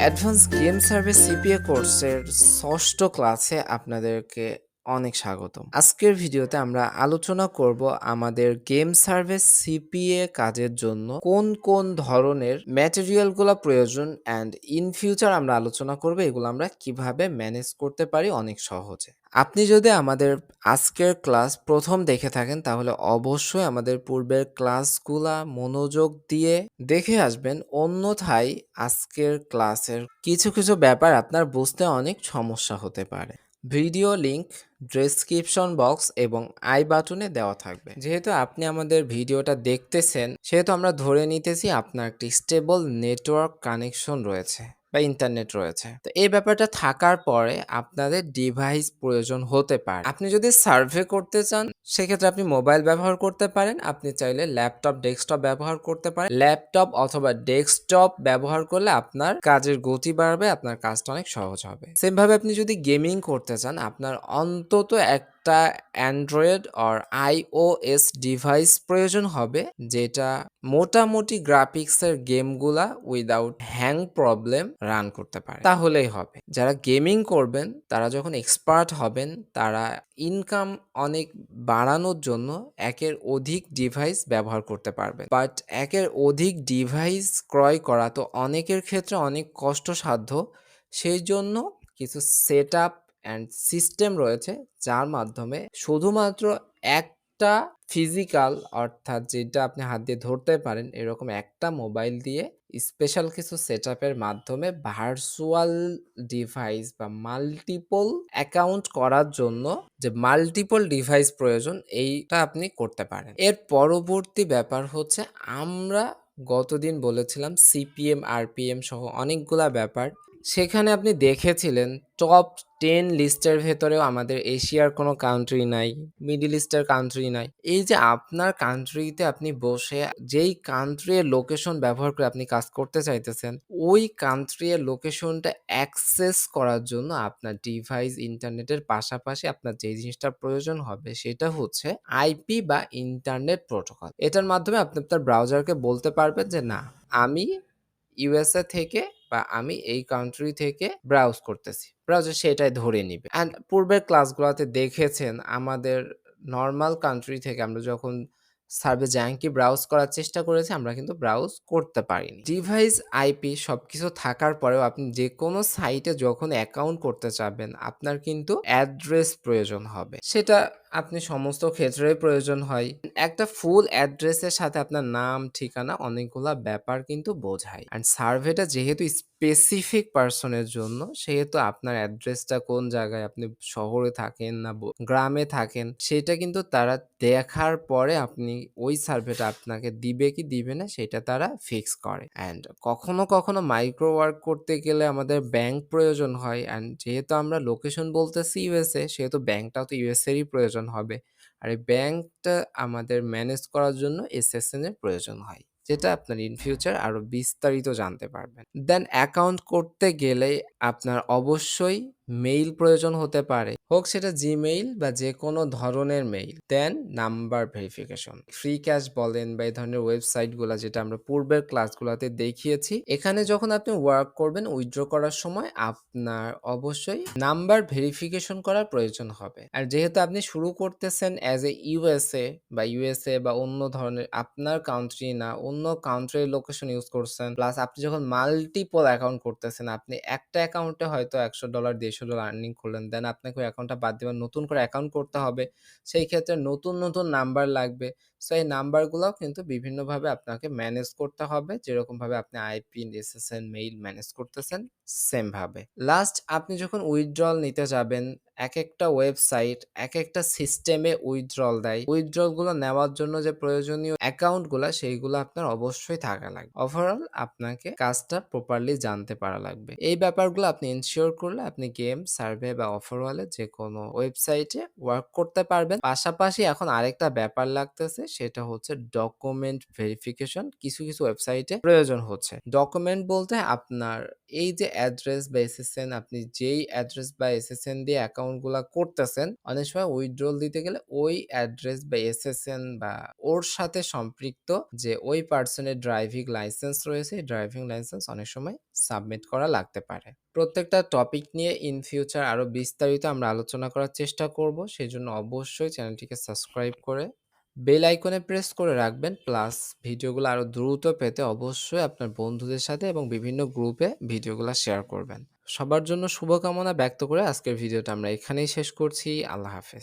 Advance game service CPA কোর্সের ষষ্ঠ ক্লাসে আপনাদেরকে অনেক স্বাগতম। আজকের ভিডিওতে আমরা আলোচনা করব আমাদের গেম সার্ভিস সিপিএ কাজের জন্য কোন কোন ধরনের ম্যাটেরিয়ালগুলো প্রয়োজন অ্যান্ড ইন ফিউচার আমরা আলোচনা করব এগুলো আমরা কিভাবে ম্যানেজ করতে পারি অনেক সহজে। আপনি যদি আমাদের আজকের ক্লাস প্রথম দেখে থাকেন তাহলে অবশ্যই আমাদের পূর্বের ক্লাসগুলা মনোযোগ দিয়ে দেখে আসবেন, অন্যথায় আজকের ক্লাসের কিছু কিছু ব্যাপার আপনার বুঝতে অনেক সমস্যা হতে পারে। ভিডিও লিংক ডেসক্রিপশন বক্স এবং আই বাটনে দেওয়া থাকবে। যেহেতু আপনি আমাদের ভিডিওটা দেখতেছেন সেহেতু আমরা ধরে নিতেছি আপনার একটি স্টেবল নেটওয়ার্ক কানেকশন রয়েছে বা ইন্টারনেট রয়েছে। তো এই ব্যাপারটা থাকার পরে আপনাদের ডিভাইস প্রয়োজন হতে পারে। আপনি যদি সার্ভে করতে চান সেক্ষেত্রে আপনি মোবাইল ব্যবহার করতে পারেন, আপনি চাইলে ল্যাপটপ ডেস্কটপ ব্যবহার করতে পারেন। ল্যাপটপ অথবা ডেস্কটপ ব্যবহার করলে আপনার কাজের গতি বাড়বে, আপনার কাজটা অনেক সহজ হবে। সেম ভাবে আপনি যদি গেমিং করতে চান আপনার অন্তত একটা অ্যান্ড্রয়েড অর আইওএস ডিভাইস প্রয়োজন হবে, যেটা মোটামুটি গ্রাফিক্সের গেমগুলা উইদাউট হ্যাং প্রবলেম রান করতে পারে, তাহলেই হবে। যারা গেমিং করবেন তারা যখন এক্সপার্ট হবেন তারা ইনকাম অনেক বাড়ানোর জন্য একের অধিক ডিভাইস ব্যবহার করতে পারবে। বাট একের অধিক ডিভাইস ক্রয় করা তো অনেকের ক্ষেত্রে অনেক কষ্টসাধ্য। সেই জন্য কিছু সেট আপ অ্যান্ড সিস্টেম রয়েছে যার মাধ্যমে শুধুমাত্র একটা ফিজিক্যাল, অর্থাৎ যেটা আপনি হাত দিয়ে ধরতে পারেন এরকম একটা মোবাইল দিয়ে স্পেশাল কিছু সেটআপের মাধ্যমে ভার্চুয়াল ডিভাইস বা মাল্টিপল অ্যাকাউন্ট করার জন্য যে মাল্টিপল ডিভাইস প্রয়োজন এইটা আপনি করতে পারেন। এর পরবর্তী ব্যাপার হচ্ছে আমরা গতদিন বলেছিলাম সিপিএম আরপিএম সহ অনেকগুলা ব্যাপার, সেখানে আপনি দেখেছিলেন টপ 10 লিস্টের ভেতরেও আমাদের এশিয়ার কোনো কান্ট্রি নাই, মিডল ইস্টের কান্ট্রি নাই। এই যে আপনার কান্ট্রিতে আপনি বসে যেই কান্ট্রির লোকেশন ব্যবহার করে আপনি কাজ করতে চাইতেছেন ওই কান্ট্রির লোকেশনটা অ্যাক্সেস করার জন্য আপনার ডিভাইস ইন্টারনেটের পাশাপাশি আপনার যে জিনিসটার প্রয়োজন হবে সেটা হচ্ছে আইপি বা ইন্টারনেট প্রোটোকল। এটার মাধ্যমে আপনি আপনার ব্রাউজারকে বলতে পারবেন যে না, আমি ইউএসএ থেকে বা আমি এই কান্ট্রি থেকে ব্রাউজ করতেছি, ব্রাউজার সেটাই ধরে নিবে। অ্যান্ড পূর্বের ক্লাসগুলোতে দেখেছেন আমাদের নর্মাল কান্ট্রি থেকে আমরা যখন সার্ভে জ্যাঙ্কি ব্রাউজ করার চেষ্টা করেছি আমরা কিন্তু ব্রাউজ করতে পারিনি। ডিভাইস আইপি সবকিছু থাকার পরেও আপনি যে কোনো সাইটে যখন অ্যাকাউন্ট করতে চাবেন আপনার কিন্তু অ্যাড্রেস প্রয়োজন হবে। সেটা আপনি সমস্ত ক্ষেত্রেই প্রয়োজন হয়। একটা ফুল অ্যাড্রেসের সাথে আপনার নাম ঠিকানা অনেকগুলা ব্যাপার কিন্তু বোঝায়। অ্যান্ড সার্ভেটা যেহেতু স্পেসিফিক পার্সনের জন্য সেহেতু আপনার অ্যাড্রেসটা কোন জায়গায়, আপনি শহরে থাকেন না গ্রামে থাকেন সেটা কিন্তু তারা দেখার পরে আপনি ওই সার্ভেটা আপনাকে দিবে কি দিবে না সেটা তারা ফিক্স করে। অ্যান্ড কখনো কখনো মাইক্রো ওয়ার্ক করতে গেলে আমাদের ব্যাংক প্রয়োজন হয়, অ্যান্ড যেহেতু আমরা লোকেশন বলতেছি ইউএসএ সেহেতু ব্যাংকটাও তো ইউএসএরই প্রয়োজন হবে। আর এই ব্যাংকটা আমাদের ম্যানেজ করার জন্য এসএসএন এর প্রয়োজন হয়, যেটা আপনার ইন ফিউচার আরো বিস্তারিত জানতে পারবেন। দেন অ্যাকাউন্ট করতে গেলে আপনার অবশ্যই মেইল প্রয়োজন হতে পারে, হোক সেটা জিমেইল বা যে কোনো ধরনের মেইল। দেন নাম্বার ভেরিফিকেশন, ফ্রি ক্যাশ বলেন বা এই ধরনের ওয়েবসাইটগুলো যেটা আমরা পূর্বের ক্লাসগুলোতে দেখিয়েছি, এখানে যখন আপনি ওয়ার্ক করবেন উইথড্র করার সময় আপনার অবশ্যই নাম্বার ভেরিফিকেশন করার প্রয়োজন হবে। আর যেহেতু আপনি শুরু করতেছেন অ্যাজ এ ইউএসএ বা অন্য ধরনের আপনার কান্ট্রি না অন্য কান্ট্রির লোকেশন ইউজ করছেন, প্লাস আপনি যখন মাল্টিপল অ্যাকাউন্ট করতেছেন, আপনি একটা অ্যাকাউন্টে হয়তো $100 $150 আর্নিং করলেন, দেন আপনাকে ওই অ্যাকাউন্টটা বাদ দিয়ে নতুন করে অ্যাকাউন্ট করতে হবে। সেই ক্ষেত্রে নতুন নতুন নাম্বার লাগবে। সো এই নাম্বারগুলোও কিন্তু বিভিন্নভাবে আপনাকে ম্যানেজ করতে হবে, যেরকমভাবে আপনি আইপি এসএসএন মেইল ম্যানেজ করতেছেন সেম ভাবে। লাস্ট আপনি যখন উইথড্রল নিতে যাবেন, এক একটা ওয়েবসাইট এক একটা সিস্টেমে উইথড্রল দেয়, উইথড্রল গুলো নেওয়ার জন্য যে প্রয়োজনীয় অ্যাকাউন্ট গুলা সেইগুলো আপনার অবশ্যই থাকা লাগবে। ওভারঅল আপনাকে কাজটা প্রপারলি জানতে পারা লাগবে। এই ব্যাপারগুলো আপনি ইনশিওর করলে আপনি গেম সার্ভে বা অফারওয়ালে যে কোনো ওয়েবসাইটে ওয়ার্ক করতে পারবেন। পাশাপাশি এখন আরেকটা ব্যাপার লাগতেছে, সেটা হচ্ছে ডকুমেন্ট ভেরিফিকেশন কিছু কিছু ওয়েবসাইটে প্রয়োজন হচ্ছে। ডকুমেন্ট বলতে আপনার এই যে অ্যাড্রেস বা এসএসএন, আপনি যেই অ্যাড্রেস বা এসএসএন দিয়ে অ্যাকাউন্ট অ্যাকাউন্টগুলা করতেছেন, অনেক সময় উইথড্রল দিতে গেলে ওই অ্যাড্রেস বা এসএসএন বা ওর সাথে সম্পৃক্ত যে ওই পার্সনের ড্রাইভিং লাইসেন্স রয়েছে, এই ড্রাইভিং লাইসেন্স অনেক সময় সাবমিট করা লাগতে পারে। প্রত্যেকটা টপিক নিয়ে ইন ফিউচার আরো বিস্তারিত আমরা আলোচনা করার চেষ্টা করব। সেজন্য অবশ্যই চ্যানেলটিকে সাবস্ক্রাইব করে বেল আইকনে প্রেস করে রাখবেন। প্লাস ভিডিওগুলো আরো দ্রুত পেতে অবশ্যই আপনার বন্ধুদের সাথে এবং বিভিন্ন গ্রুপে ভিডিওগুলো শেয়ার করবেন। সবার জন্য শুভকামনা ব্যক্ত করে আজকের ভিডিওটা আমরা এখানেই শেষ করছি। আল্লাহ হাফেজ।